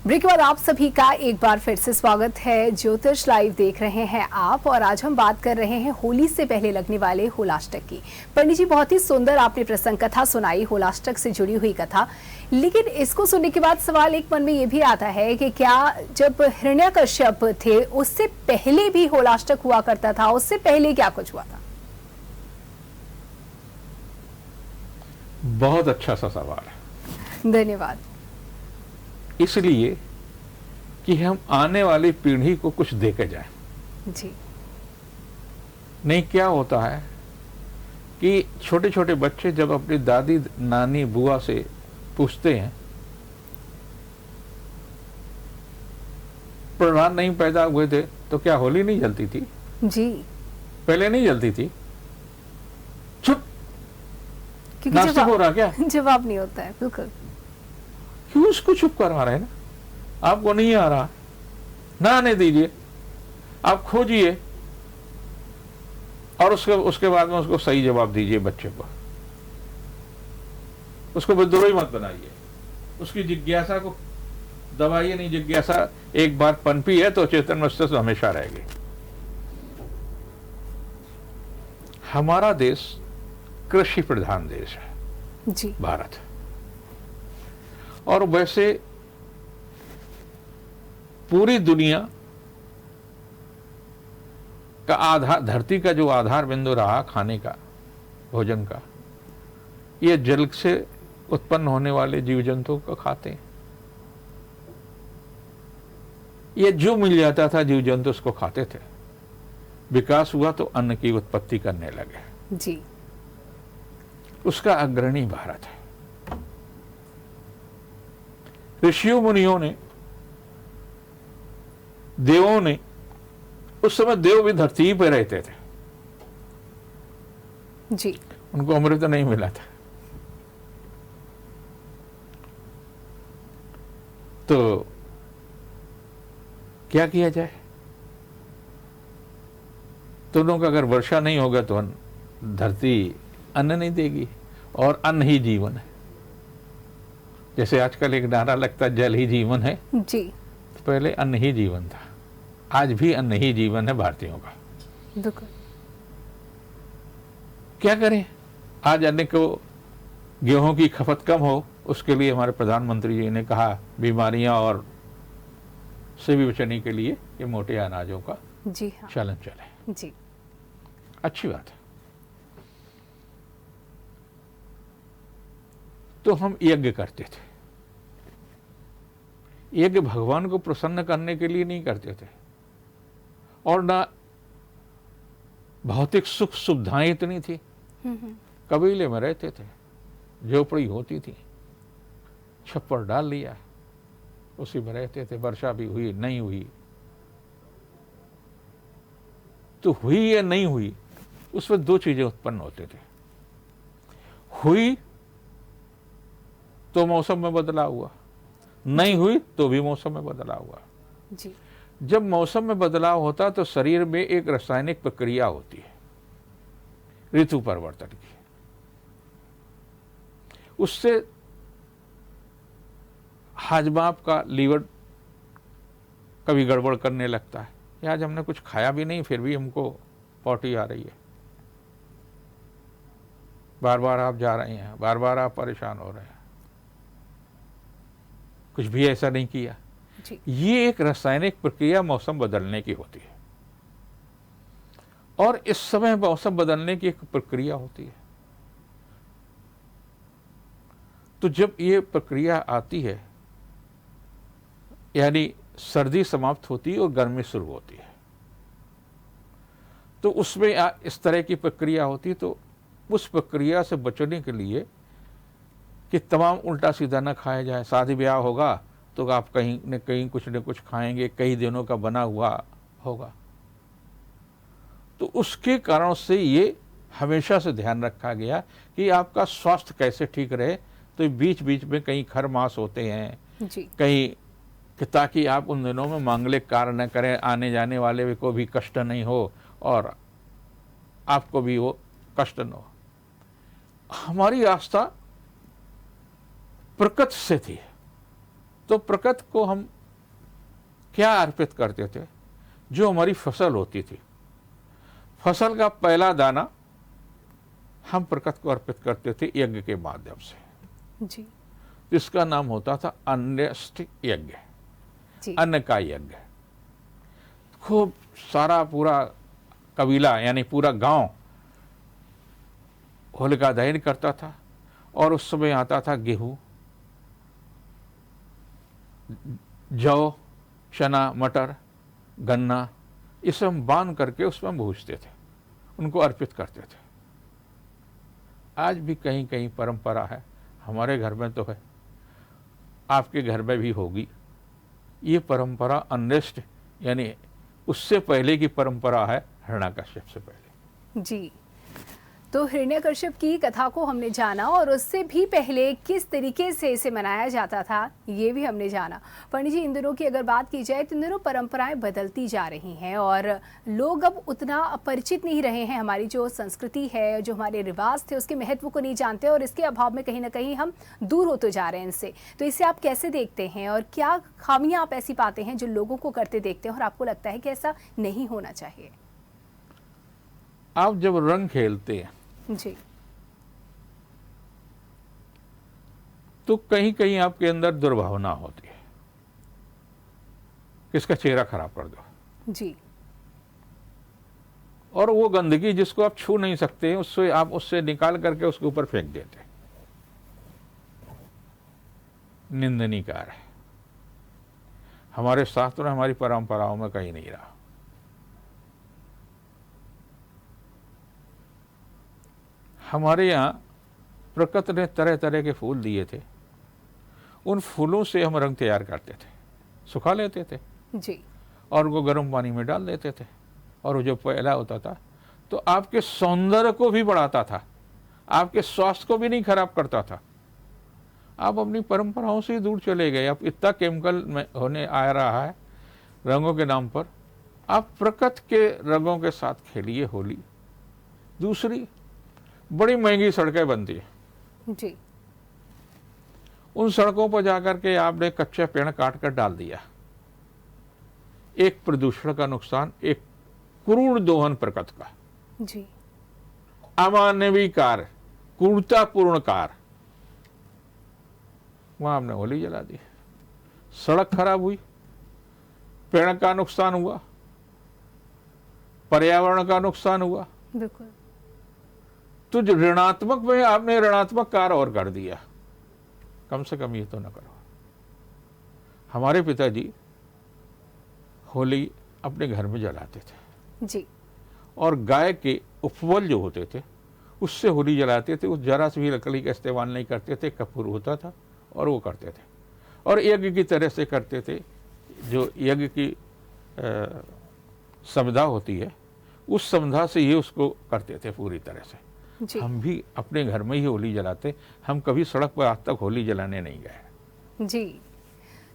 Break के बाद आप सभी का एक बार फिर से स्वागत है। ज्योतिष लाइव देख रहे हैं आप, और आज हम बात कर रहे हैं होली से पहले लगने वाले होलाष्टक की। पंडित जी, बहुत ही सुंदर आपने प्रसंग कथा सुनाई, होलाष्टक से जुड़ी हुई कथा। लेकिन इसको सुनने के बाद सवाल एक मन में ये भी आता है कि क्या जब हिरण्यकश्यप थे उससे पहले भी होलाष्टक हुआ करता था? उससे पहले क्या कुछ हुआ था? बहुत अच्छा सा सवाल है। धन्यवाद। इसलिए कि हम आने वाली पीढ़ी को कुछ दे के जाएं। जी। नहीं, क्या होता है कि छोटे छोटे बच्चे जब अपनी दादी नानी बुआ से पूछते हैं, प्रहलाद नहीं पैदा हुए थे तो क्या होली नहीं जलती थी? जी। पहले नहीं जलती थी? चुप, क्योंकि नास्तिक हो रहा क्या? जवाब नहीं होता है। बिल्कुल। क्यों उसको चुप करा रहे हैं ना? आपको नहीं आ रहा ना आने दीजिए, आप खोजिए और उसके बाद में उसको सही जवाब दीजिए बच्चे को। उसको विद्रोही मत बनाइए, उसकी जिज्ञासा को दबाइए नहीं। जिज्ञासा एक बार पनपी है तो चेतन मस्तिष्क हमेशा रहेगी। हमारा देश कृषि प्रधान देश है जी। भारत, और वैसे पूरी दुनिया का आधार, धरती का जो आधार बिंदु रहा खाने का, भोजन का, ये जल से उत्पन्न होने वाले जीव जंतुओं को खाते हैं। ये जो मिल जाता था जीव जंतु उसको खाते थे। विकास हुआ तो अन्न की उत्पत्ति करने लगे जी। उसका अग्रणी भारत है। ऋषियों मुनियों ने, देवों ने, उस समय देव भी धरती पे रहते थे जी। उनको अमृत नहीं मिला था, तो क्या किया जाए? दोनों का अगर वर्षा नहीं होगा तो धरती अन्न नहीं देगी, और अन्न ही जीवन है। जैसे आजकल एक नारा लगता है जल ही जीवन है जी, तो पहले अन्न ही जीवन था। आज भी अन्न ही जीवन है भारतीयों का। बिल्कुल। क्या करें? आज अन्न को, गेहूं की खपत कम हो, उसके लिए हमारे प्रधानमंत्री जी ने कहा बीमारियां और से भी बचने के लिए ये मोटे अनाजों का जी हाँ। चलन चले। जी। अच्छी बात है। तो हम यज्ञ करते थे। यज्ञ भगवान को प्रसन्न करने के लिए नहीं करते थे, और ना भौतिक सुख सुविधाएं इतनी थी। कबीले में रहते थे, झोपड़ी होती थी, छप्पर डाल लिया, उसी में रहते थे। वर्षा भी हुई नहीं हुई तो हुई या नहीं हुई, उसमें दो चीजें उत्पन्न होते थे। हुई तो मौसम में बदलाव हुआ, नहीं हुई तो भी मौसम में बदलाव हुआ जी। जब मौसम में बदलाव होता तो शरीर में एक रासायनिक प्रक्रिया होती है ऋतु परिवर्तन की। उससे हाजमा आपका लीवर कभी गड़बड़ करने लगता है। आज हमने कुछ खाया भी नहीं फिर भी हमको पॉटी आ रही है, बार बार आप जा रहे हैं, बार बार आप परेशान हो रहे हैं, कुछ भी ऐसा नहीं किया जी। ये एक रासायनिक प्रक्रिया मौसम बदलने की होती है, और इस समय मौसम बदलने की एक प्रक्रिया होती है। तो जब ये प्रक्रिया आती है, यानी सर्दी समाप्त होती है और गर्मी शुरू होती है, तो उसमें इस तरह की प्रक्रिया होती है। तो उस प्रक्रिया से बचने के लिए कि तमाम उल्टा सीधा न खाया जाए। शादी ब्याह होगा तो आप कहीं न कहीं कुछ न कुछ खाएंगे, कई दिनों का बना हुआ होगा, तो उसके कारण से ये हमेशा से ध्यान रखा गया कि आपका स्वास्थ्य कैसे ठीक रहे। तो बीच बीच में कहीं खर मास होते हैं जी। कहीं, कि ताकि आप उन दिनों में मांगलिक कार्य न करें, आने जाने वाले को भी कष्ट नहीं हो और आपको भी वो कष्ट न हो। हमारी आस्था प्रकृति से थी, तो प्रकृति को हम क्या अर्पित करते थे? जो हमारी फसल होती थी, फसल का पहला दाना हम प्रकृति को अर्पित करते थे यज्ञ के माध्यम से। जी इसका नाम होता था अन्येष्टि यज्ञ, जी अन्न का यज्ञ। खूब सारा पूरा कबीला यानी पूरा गांव होलिका दहन करता था, और उस समय आता था गेहूं, जौ, चना, मटर, गन्ना, इसे हम बांध करके उसमें भूजते थे, उनको अर्पित करते थे। आज भी कहीं कहीं परंपरा है, हमारे घर में तो है, आपके घर में भी होगी। ये परंपरा अन्येष्टि यानी उससे पहले की परंपरा है, हिरण्यकश्यप से पहले। जी, तो हिरण्यकश्यप की कथा को हमने जाना, और उससे भी पहले किस तरीके से इसे मनाया जाता था ये भी हमने जाना। पंडित जी, इन दिनों की अगर बात की जाए तो इन दिनों परंपराएं बदलती जा रही हैं और लोग अब उतना परिचित नहीं रहे हैं। हमारी जो संस्कृति है, जो हमारे रिवाज थे, उसके महत्व को नहीं जानते, और इसके अभाव में कहीं ना कहीं हम दूर होते जा रहे हैं इनसे। तो इसे आप कैसे देखते हैं, और क्या खामियां आप ऐसी पाते हैं जो लोगों को करते देखते हैं और आपको लगता है कि ऐसा नहीं होना चाहिए? आप जब रंग खेलते हैं जी, तो कहीं कहीं आपके अंदर दुर्भावना होती है, किसका चेहरा खराब कर दो। जी, और वो गंदगी जिसको आप छू नहीं सकते, उससे आप उससे निकाल करके उसके ऊपर फेंक देते, निंदनीय कार्य है। हमारे शास्त्रों में, हमारी परंपराओं में कहीं नहीं रहा। हमारे यहाँ प्रकृति ने तरह तरह के फूल दिए थे, उन फूलों से हम रंग तैयार करते थे, सुखा लेते थे जी, और उनको गर्म पानी में डाल देते थे, और वो जो पहला होता था तो आपके सौंदर्य को भी बढ़ाता था, आपके स्वास्थ्य को भी नहीं खराब करता था। आप अपनी परंपराओं से ही दूर चले गए। अब इतना केमिकल में होने आ रहा है रंगों के नाम पर। आप प्रकृति के रंगों के साथ खेलिए होली। दूसरी, बड़ी महंगी सड़कें बनती है, जी, उन सड़कों पर जाकर के आपने कच्चा पेड़ काट कर डाल दिया। एक प्रदूषण का नुकसान, एक क्रूर दोहन प्रकृति का, जी, अमानवीय कार्य, क्रूरतापूर्ण कार्य, वहां हमने होली जला दी। सड़क खराब हुई, पेड़ का नुकसान हुआ, पर्यावरण का नुकसान हुआ, बिल्कुल। तो जो ऋणात्मक में आपने ऋणात्मक कार्य और कर दिया। कम से कम ये तो न करो। हमारे पिताजी होली अपने घर में जलाते थे जी, और गाय के उपवल जो होते थे उससे होली जलाते थे। उस जरा से भी लकड़ी का इस्तेमाल नहीं करते थे, कपूर होता था और वो करते थे, और यज्ञ की तरह से करते थे। जो यज्ञ की संविधा होती है, उस संविधा से ही उसको करते थे पूरी तरह से। जी, हम भी अपने घर में ही होली जलाते, हम कभी सड़क पर आज तक होली जलाने नहीं गए। जी।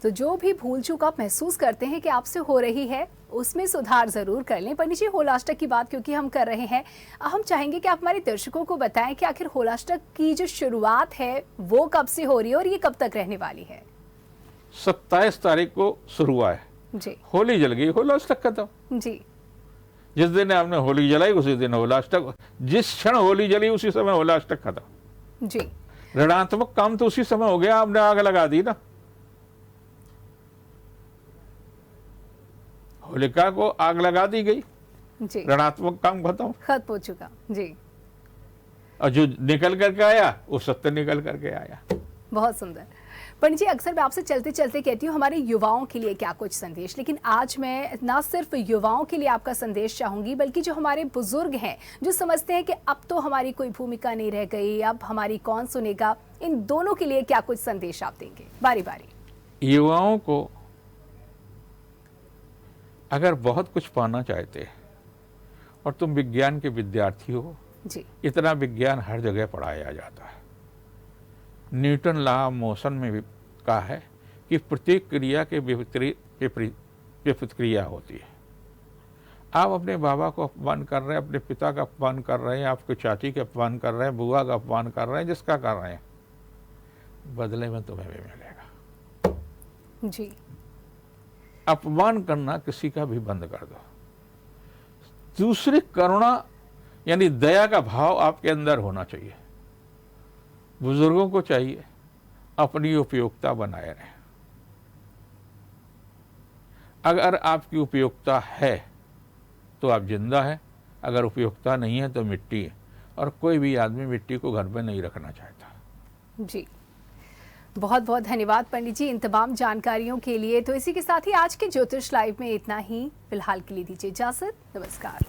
तो जो भी भूल चूक आप महसूस करते हैं कि आपसे हो रही है, उसमें सुधार जरूर कर लें। पंडित जी, होलाष्टक की बात क्योंकि हम कर रहे हैं, हम चाहेंगे कि आप हमारे दर्शकों को बताएं कि आखिर होलाष्टक की जो शुरुआत है वो कब से हो रही है और ये कब तक रहने वाली है? 27 तारीख को शुरू हुआ है, जी, होली जल गई, होलाष्टक खत्म। जी, जिस दिन आपने होली जलाई उसी दिन होलाष्टक, जिस क्षण होली जली उसी समय होलाष्टक खत्म। जी, ऋणात्मक काम तो उसी समय हो गया, आपने आग लगा दी ना। होलिका को आग लगा दी गई, जी, ऋणात्मक काम खत्म, खत्म हो चुका। जी, और जो निकल करके आया वो सत्य निकल करके आया। बहुत सुंदर। पंडित जी, अक्सर मैं आपसे चलते चलते कहती हूँ हमारे युवाओं के लिए क्या कुछ संदेश, लेकिन आज मैं ना सिर्फ युवाओं के लिए आपका संदेश चाहूंगी, बल्कि जो हमारे बुजुर्ग हैं, जो समझते हैं कि अब तो हमारी कोई भूमिका नहीं रह गई, अब हमारी कौन सुनेगा, इन दोनों के लिए क्या कुछ संदेश आप देंगे बारी बारी? युवाओं को अगर बहुत कुछ पाना चाहते हैं और तुम विज्ञान के विद्यार्थी हो, जी, इतना विज्ञान हर जगह पढ़ाया जाता है। न्यूटन लॉ ऑफ मोशन में भी कहा है कि प्रत्येक क्रिया के विपरीत क्रिया होती है। आप अपने बाबा को अपमान कर रहे हैं, अपने पिता का अपमान कर रहे हैं, आपके चाची का अपमान कर रहे हैं, बुआ का अपमान कर रहे हैं, जिसका कर रहे हैं, बदले में तुम्हें भी मिलेगा। जी, अपमान करना किसी का भी बंद कर दो। दूसरी, करुणा यानी दया का भाव आपके अंदर होना चाहिए। बुजुर्गों को चाहिए अपनी उपयोगिता बनाए रहें। अगर आपकी उपयोगिता है तो आप जिंदा हैं, अगर उपयोगिता नहीं है तो मिट्टी है, और कोई भी आदमी मिट्टी को घर में नहीं रखना चाहता। जी, बहुत बहुत धन्यवाद पंडित जी इन तमाम जानकारियों के लिए। तो इसी के साथ ही आज के ज्योतिष लाइव में इतना ही। फिलहाल के लिए दीजिए इजाजत। नमस्कार।